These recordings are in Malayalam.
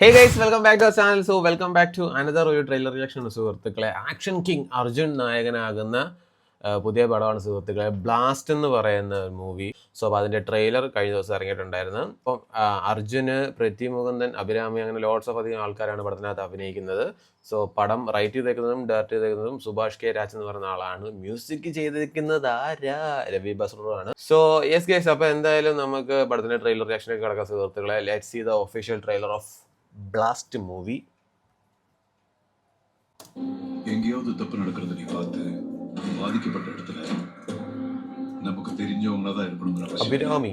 Hey guys, welcome back to our channel. So welcome back to another ഒരു ട്രെയിലർ റിയാക്ഷൻ സുഹൃത്തുക്കളെ. ആക്ഷൻ കിങ് അർജുൻ നായകനാകുന്ന പുതിയ പടമാണ് സുഹൃത്തുക്കളെ, ബ്ലാസ്റ്റ് എന്ന് പറയുന്ന മൂവി. സോ അപ്പോൾ അതിൻ്റെ ട്രെയിലർ കഴിഞ്ഞ ദിവസം ഇറങ്ങിയിട്ടുണ്ടായിരുന്നു. അപ്പം അർജുന്, പൃഥ്വി മുകുന്ദൻ, അഭിരാമി, അങ്ങനെ ലോട്ട്സ് ഓഫ് അധികം ആൾക്കാരാണ് പടത്തിനകത്ത് അഭിനയിക്കുന്നത്. സോ പടം റൈറ്റ് ചെയ്തേക്കുന്നതും ഡയറക്റ്റ് ചെയ്തേക്കുന്നതും സുഭാഷ് കെ രാജ് എന്ന് പറയുന്ന ആളാണ്. മ്യൂസിക് ചെയ്തിരിക്കുന്നത് ആരാ? രവി ബസ്റൂറാണ്. സോ യെസ് ഗൈസ്, അപ്പോൾ എന്തായാലും നമുക്ക് പടത്തിൻ്റെ ട്രെയിലർ റിയാക്ഷനൊക്കെ കിടക്കാം സുഹൃത്തുക്കളെ. Let's see the official trailer of blast movie. எங்கேயாவது தப்பு நடக்கிறது நீ பார்த்து பாதிக்கப்பட்ட இடத்துல நமக்கு தெரிஞ்சவங்களா தான் இருக்கணுங்கிற அவசியம் அபிராமி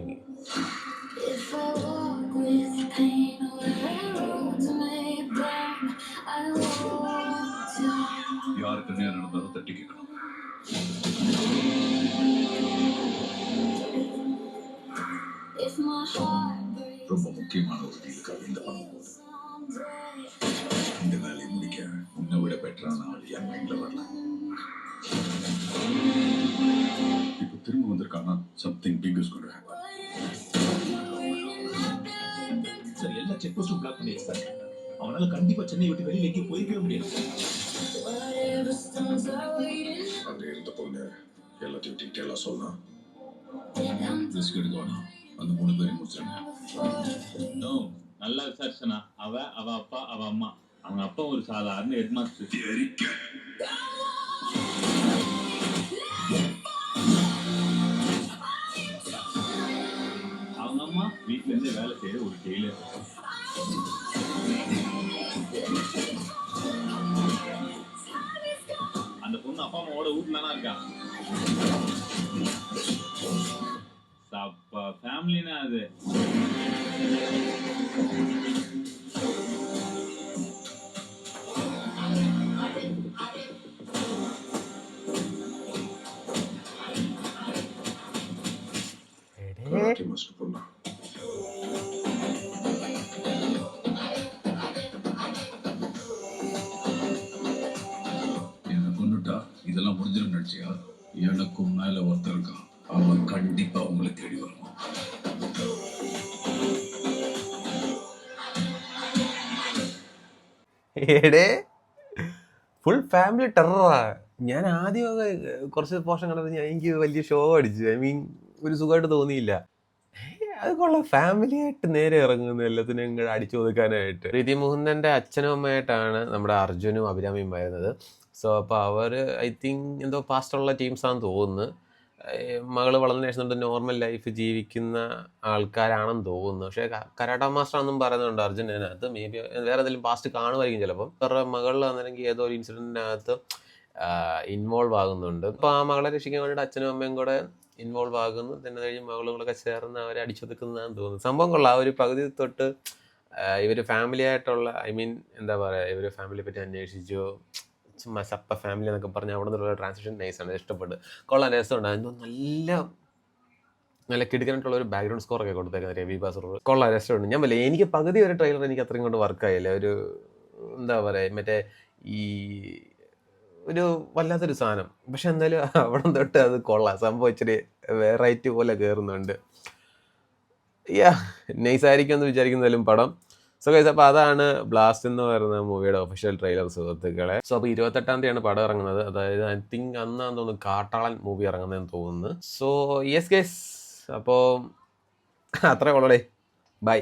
யாருக்கு நேரம் நடந்தாலும் தட்டி கேட்கணும். ரொம்ப முக்கியமான ஒரு டீலுக்காக இந்த பணம் போகுது. இந்த வேலையை முடிக்க உன்னை விட பெட்டரான ஆள் என் மைண்ட்ல வரல. இப்போ திரும்ப வந்திருக்கானா something big is going to happen. Sir எல்லா செக் போஸ்டும் பிளாக் பண்ணியாச்சு சார். அவனால கண்டிப்பா சென்னை விட்டு வெளியில எங்கேயும் போய்க்கவே முடியாது. அப்படி இருந்த பொண்ணு எல்லாத்தையும் டீட்டெயிலாக சொல்லலாம். ரிஸ்க் எடுக்க வேணாம். அந்த 3 பேரையும் முடிச்சிருங்க. நல்லா விசாரிச்சனா அவ அப்பா அவ அம்மா. அவங்க அப்பா ஒரு சாதாரண ஹெட்மாஸ்டர். அவங்க அம்மா வீட்டுல இருந்தே வேலை செய்யற ஒரு டெய்லர். அந்த பொண்ணு அப்பா அம்மாவோட வீட்டுல தானா இருக்கா. சப்பா ஃபேமிலினா அது. மஸ்ட் பண்ணலாம். என்ன கொண்டுட்டா இதெல்லாம் முடிஞ்சிடும் நினைச்சியா? எனக்கும் மேல ஒருத்தர் இருக்கான். அவன் கண்டிப்பா உங்களை தேடி வருவான். ഏടേ ഫുൾ ഫാമിലി ടെററാ. ഞാൻ ആദ്യമൊക്കെ കുറച്ച് പോർഷൻ കണ്ടത് എനിക്ക് വലിയ ഷോ അടിച്ചു. ഐ മീൻ ഒരു സുഖമായിട്ട് തോന്നിയില്ല. അത് കൊള്ളാം, ഫാമിലി ആയിട്ട് നേരെ ഇറങ്ങുന്നു എല്ലാത്തിനും ഇങ്ങോട്ട് അടിച്ചു ഒതുക്കാനായിട്ട്. പ്രീതി മുകുന്ദൻ്റെ അച്ഛനും അമ്മയായിട്ടാണ് നമ്മുടെ അർജുനും അഭിരാമിയും വരുന്നത്. സോ അപ്പോൾ അവർ ഐ തിങ്ക് എന്തോ പാസ്റ്റുള്ള ടീംസാണെന്ന് തോന്നുന്നു. മകള് വളർന്ന ശേഷം നോർമൽ ലൈഫ് ജീവിക്കുന്ന ആൾക്കാരാണെന്ന് തോന്നുന്നു. പക്ഷേ കരാട്ട മാസ്റ്റർ ആണെന്നും പറയുന്നുണ്ട് അർജുനകത്ത്. മേ ബി വേറെ ഏതെങ്കിലും പാസ്റ്റ് കാണുമായിരിക്കും ചിലപ്പം. അവരുടെ മകളിൽ വന്നില്ലെങ്കിൽ ഏതോ ഒരു ഇൻസിഡൻറ്റിനകത്ത് ഇൻവോൾവ് ആകുന്നുണ്ട്. അപ്പോൾ ആ മകളെ രക്ഷിക്കാൻ വേണ്ടിയിട്ട് അച്ഛനും അമ്മയും കൂടെ ഇൻവോൾവ് ആകുന്നു. തന്നെ കഴിഞ്ഞ് മകളുകളൊക്കെ ചേർന്ന് അവരെ അടിച്ചൊതുക്കുന്നതാണെന്ന് തോന്നുന്നു. സംഭവം കൊള്ളാം. ആ ഒരു പകുതി തൊട്ട് ഇവർ ഫാമിലി ആയിട്ടുള്ള, ഐ മീൻ എന്താ പറയുക, ഇവർ ഫാമിലിയെ പറ്റി അന്വേഷിച്ചു. ചുമ്മാ സപ്പ ഫാമിലി എന്നൊക്കെ പറഞ്ഞാൽ അവിടെ നിന്നുള്ള ട്രാൻസാക്ഷൻ നൈസാണ്, ഇഷ്ടപ്പെട്ട് കൊള്ളാൻ രസമുണ്ട്. അതിന് നല്ല കിടുക്കനായിട്ടുള്ള ഒരു ബാക്ക്ഗ്രൗണ്ട് സ്കോർ ഒക്കെ കൊടുത്തേക്കുന്നത് രവി ബസ്റൂർ. കൊള്ളാൻ രസമുണ്ട്. ഞാൻ പറയില്ല, എനിക്ക് പകുതി ഒരു ട്രെയിലർ എനിക്ക് അത്രയും കൊണ്ട് വർക്കായില്ല. ഒരു എന്താ പറയുക, മറ്റേ ഈ ഒരു വല്ലാത്തൊരു സാധനം. പക്ഷെ എന്തായാലും അവിടെ തൊട്ട് അത് കൊള്ളാം. സംഭവം ഇച്ചിരി വെറൈറ്റി പോലെ കയറുന്നുണ്ട്. നൈസായിരിക്കും എന്ന് വിചാരിക്കുന്നതിലും പടം. സോ ഗൈസ്, അപ്പോൾ അതാണ് ബ്ലാസ്റ്റ് എന്ന് പറയുന്ന മൂവിയുടെ ഒഫീഷ്യൽ ട്രെയിലർ സുഹൃത്തുക്കളെ. സോ അപ്പോൾ 28-ാം തീയതിയാണ് പടം ഇറങ്ങുന്നത്. അതായത് ഐ തിങ്ക് അന്നാന്ന് തോന്നുന്നു കാട്ടാളൻ മൂവി ഇറങ്ങുന്നതെന്ന് തോന്നുന്നു. സോ യെസ് ഗൈസ്, അപ്പോൾ അത്രേ ഉള്ളടേ. ബൈ.